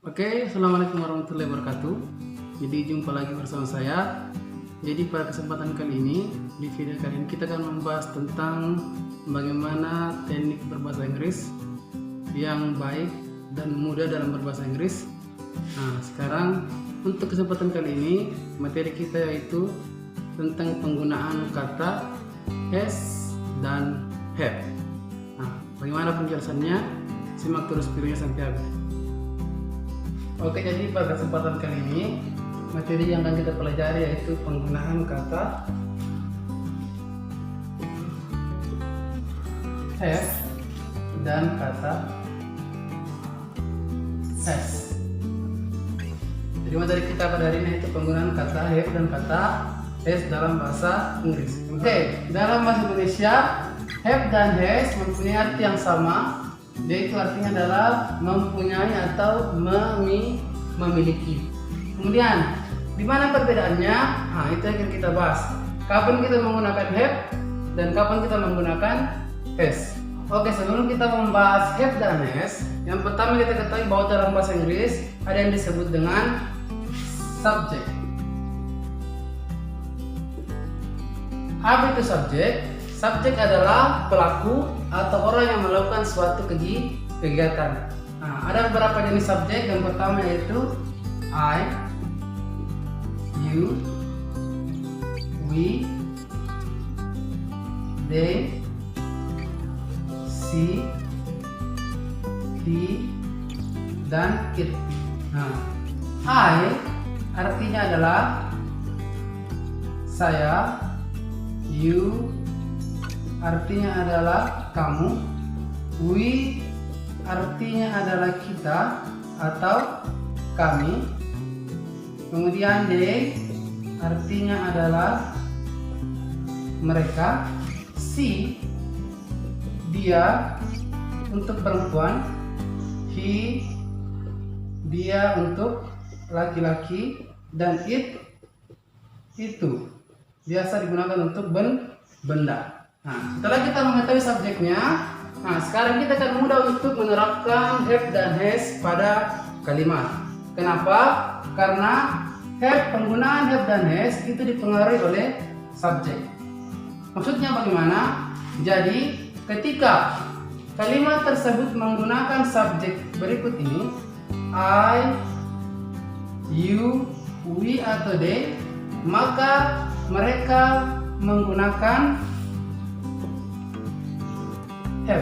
Oke, assalamualaikum warahmatullahi wabarakatuh. Jadi jumpa lagi bersama saya. Jadi pada kesempatan kali ini, di video kali ini kita akan membahas tentang bagaimana teknik berbahasa Inggris yang baik dan mudah dalam berbahasa Inggris. Nah, sekarang untuk kesempatan kali ini, materi kita yaitu tentang penggunaan kata has dan have. Nah, bagaimana penjelasannya? Simak terus videonya sampai habis. Oke, jadi pada kesempatan kali ini materi yang akan kita pelajari yaitu penggunaan kata have dan kata has. Jadi materi kita pada hari ini itu penggunaan kata have dan kata has dalam bahasa Inggris. Oke, dalam bahasa Indonesia have dan has mempunyai arti yang sama, yaitu artinya adalah mempunyai atau memiliki. Kemudian, di mana perbedaannya? Nah, itu yang kita bahas. Kapan kita menggunakan have dan kapan kita menggunakan has. Oke, sebelum kita membahas have dan has, yang pertama kita ketahui bahwa dalam bahasa Inggris ada yang disebut dengan subject. Apa itu subject? Subjek adalah pelaku atau orang yang melakukan suatu kegiatan. Nah, ada beberapa jenis subjek. Yang pertama yaitu I, you, we, they, she, he, dan it. Nah, I artinya adalah saya, you artinya adalah kamu, we artinya adalah kita atau kami, kemudian they artinya adalah mereka, she dia untuk perempuan, he dia untuk laki-laki, dan it itu biasa digunakan untuk benda. Nah, setelah kita mengetahui subjeknya, nah sekarang kita akan mudah untuk menerapkan have dan has pada kalimat. Kenapa? Karena penggunaan have dan has itu dipengaruhi oleh subjek. Maksudnya bagaimana? Jadi ketika kalimat tersebut menggunakan subjek berikut ini, I, you, we atau they, maka mereka menggunakan have.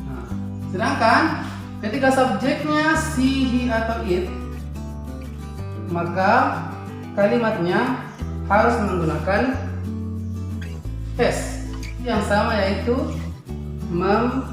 Nah, sedangkan ketika subjeknya she, he atau it, maka kalimatnya harus menggunakan has yang sama, yaitu mempunyai.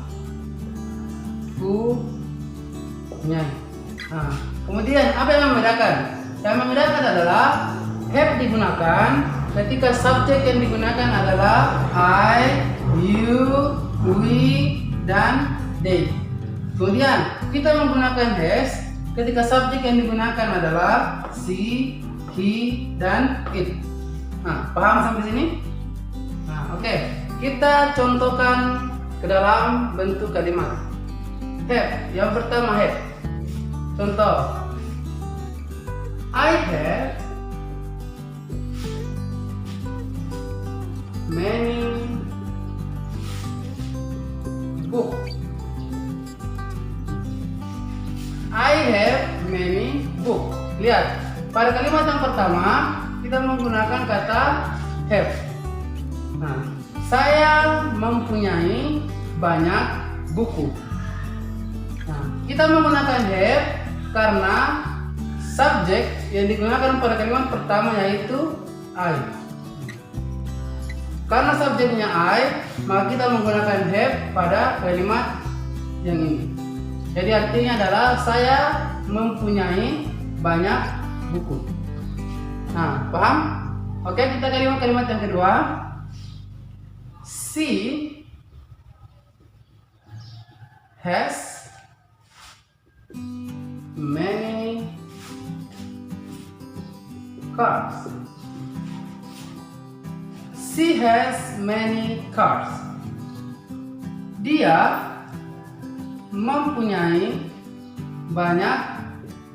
Nah, kemudian apa yang membedakan? Yang membedakan adalah have digunakan ketika subjek yang digunakan adalah I, you, we, dan they. Kemudian kita menggunakan has ketika subjek yang digunakan adalah she, he, dan it. Nah, paham sampai sini? Nah, oke. Kita contohkan ke dalam bentuk kalimat. Have, yang pertama have. Contoh, I have many book. I have many book. Lihat, pada kalimat yang pertama kita menggunakan kata have. Nah, saya mempunyai banyak buku. Nah, kita menggunakan have karena subjek yang digunakan pada kalimat pertama yaitu I. Karena subjeknya I, maka kita menggunakan have pada kalimat yang ini. Jadi artinya adalah saya mempunyai banyak buku. Nah, paham? Oke, kita kalimat yang kedua. She has many cars. She has many cars. Dia mempunyai banyak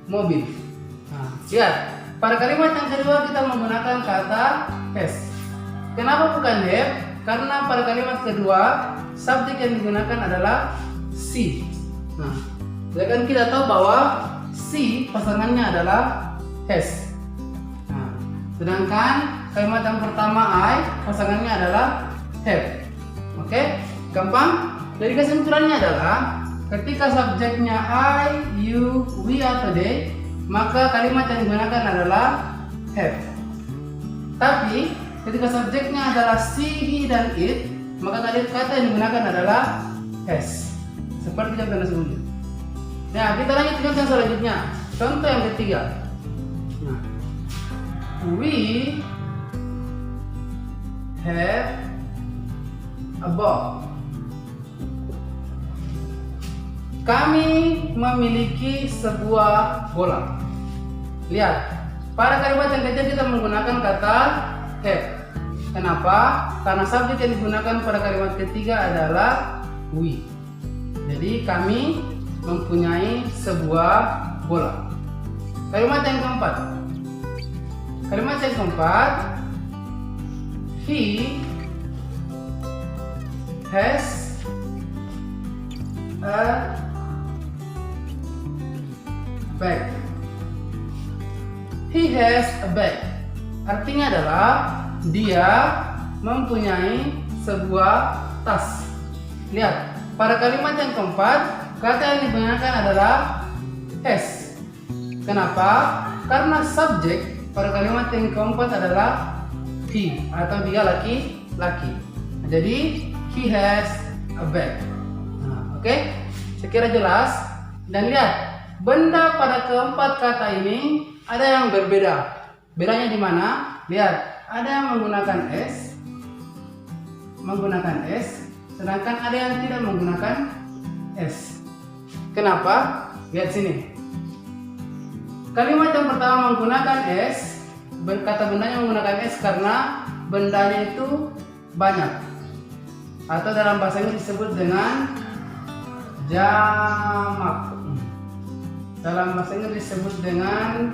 mobil. Nah, lihat, pada kalimat yang kedua kita menggunakan kata has. Kenapa bukan have? Karena pada kalimat kedua subjek yang digunakan adalah she. Nah, sedangkan kita tahu bahwa she pasangannya adalah has. Nah, sedangkan kalimat yang pertama I pasangannya adalah have. Oke, gampang. Jadi kesimpulannya adalah ketika subjeknya I, you, we atau they, maka kalimat yang digunakan adalah have. Tapi ketika subjeknya adalah she, he, dan it, maka kata yang digunakan adalah has. Seperti yang tanda sebelumnya. Nah, kita lanjutkan yang selanjutnya. Contoh yang ketiga. Nah, we have a ball. Kami memiliki sebuah bola. Lihat, pada kalimat yang ketiga kita menggunakan kata have. Kenapa? Karena subjek yang digunakan pada kalimat ketiga adalah we. Jadi kami mempunyai sebuah bola. Kalimat yang keempat. Kalimat yang keempat, he has a bag. He has a bag. Artinya adalah dia mempunyai sebuah tas. Lihat, pada kalimat yang keempat kata yang digunakan adalah has. Kenapa? Karena subjek pada kalimat yang keempat adalah he atau dia laki-laki. Jadi he has a bag. Nah, oke? Sekira jelas. Dan lihat, benda pada keempat kata ini ada yang berbeda. Bedanya di mana? Lihat, ada yang menggunakan s, sedangkan ada yang tidak menggunakan s. Kenapa? Lihat sini. Kalimat yang pertama menggunakan s, kata bendanya menggunakan s karena bendanya itu banyak, atau dalam bahasa Inggris disebut dengan jamak. Dalam bahasa Inggris disebut dengan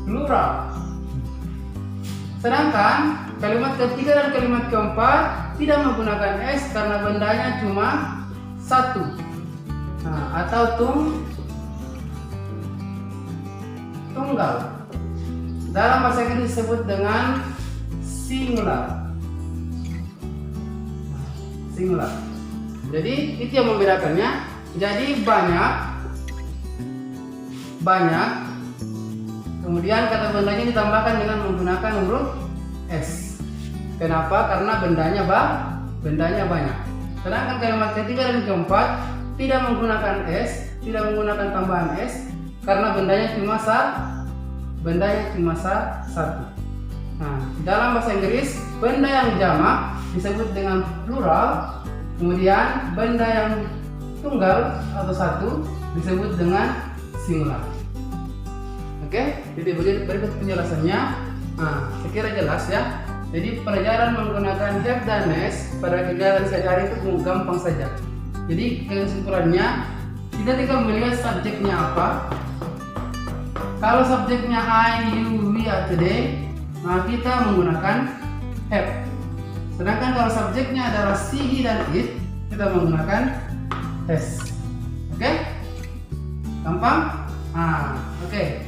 plural. Sedangkan kalimat ketiga dan kalimat keempat tidak menggunakan s karena bendanya cuma satu. Nah, atau tunggal. Dalam bahasa Inggris disebut dengan singular. Singular. Jadi itu yang membedakannya. Jadi banyak. Kemudian kata bendanya ditambahkan dengan menggunakan huruf s. Kenapa? Karena bendanya banyak. Sedangkan kalimat ketiga dan keempat tidak menggunakan s, tidak menggunakan tambahan s karena bendanya cuma satu. Nah, dalam bahasa Inggris benda yang jamak disebut dengan plural, kemudian benda yang tunggal atau satu disebut dengan singular. Oke, jadi berikut penjelasannya. Nah, sekira jelas ya. Jadi pelajaran menggunakan have dan has pada kegiatan sehari-hari itu gampang saja. Jadi kesimpulannya, kita tinggal melihat subjeknya apa. Kalau subjeknya I, you, we atau they, maka kita menggunakan have. Sedangkan kalau subjeknya adalah she, he, dan it, kita menggunakan has. Oke? Gampang? Oke.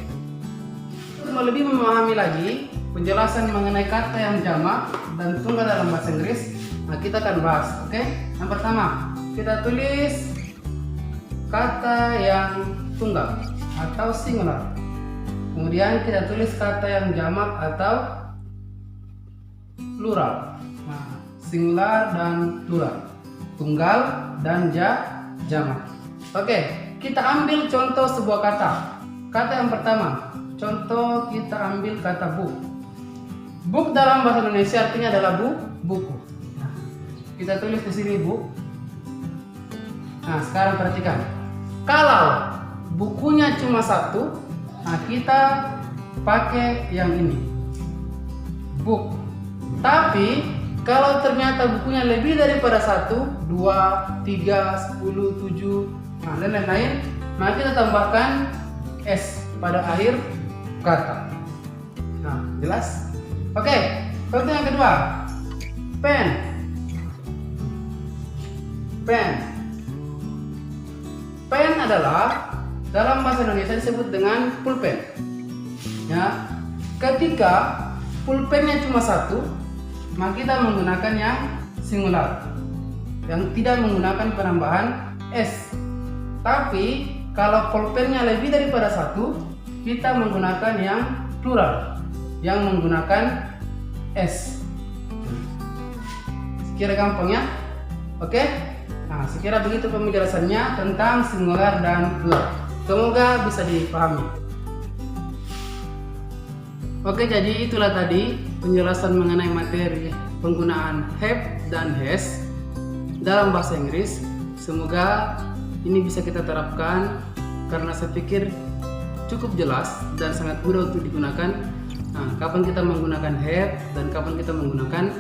Untuk lebih memahami lagi penjelasan mengenai kata yang jamak dan tunggal dalam bahasa Inggris, kita akan bahas. Oke? Yang pertama, kita tulis kata yang tunggal atau singular. Kemudian kita tulis kata yang jamak atau plural. Singular dan plural. Tunggal dan jamak. Oke, kita ambil contoh sebuah kata. Kata yang pertama, contoh kita ambil kata book. Book dalam bahasa Indonesia artinya adalah buku. Kita tulis di sini book. Nah, sekarang perhatikan. Kalau bukunya cuma satu, kita pakai yang ini, book. Tapi kalau ternyata bukunya lebih daripada 1, 2, 3, 10, 7, dan lain-lain, maka kita tambahkan S pada akhir kata. Nah, jelas? Oke, contoh yang kedua. Pen. Pen. Pen adalah dalam bahasa Indonesia disebut dengan pulpen. Ya, ketika pulpennya cuma satu, maka kita menggunakan yang singular, yang tidak menggunakan penambahan S. Tapi kalau pulpennya lebih daripada satu, kita menggunakan yang plural, yang menggunakan S. Sekira gampang ya? Oke? Nah, sekira begitu penjelasannya tentang singular dan plural. Semoga bisa dipahami. Oke, jadi itulah tadi penjelasan mengenai materi penggunaan have dan has dalam bahasa Inggris. Semoga ini bisa kita terapkan karena saya pikir cukup jelas dan sangat mudah untuk digunakan. Nah, kapan kita menggunakan have dan kapan kita menggunakan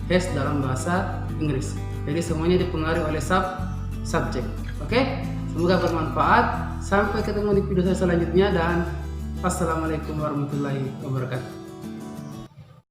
has dalam bahasa Inggris. Jadi semuanya dipengaruhi oleh subjek. Oke? Semoga bermanfaat. Sampai ketemu di video saya selanjutnya dan assalamualaikum warahmatullahi wabarakatuh.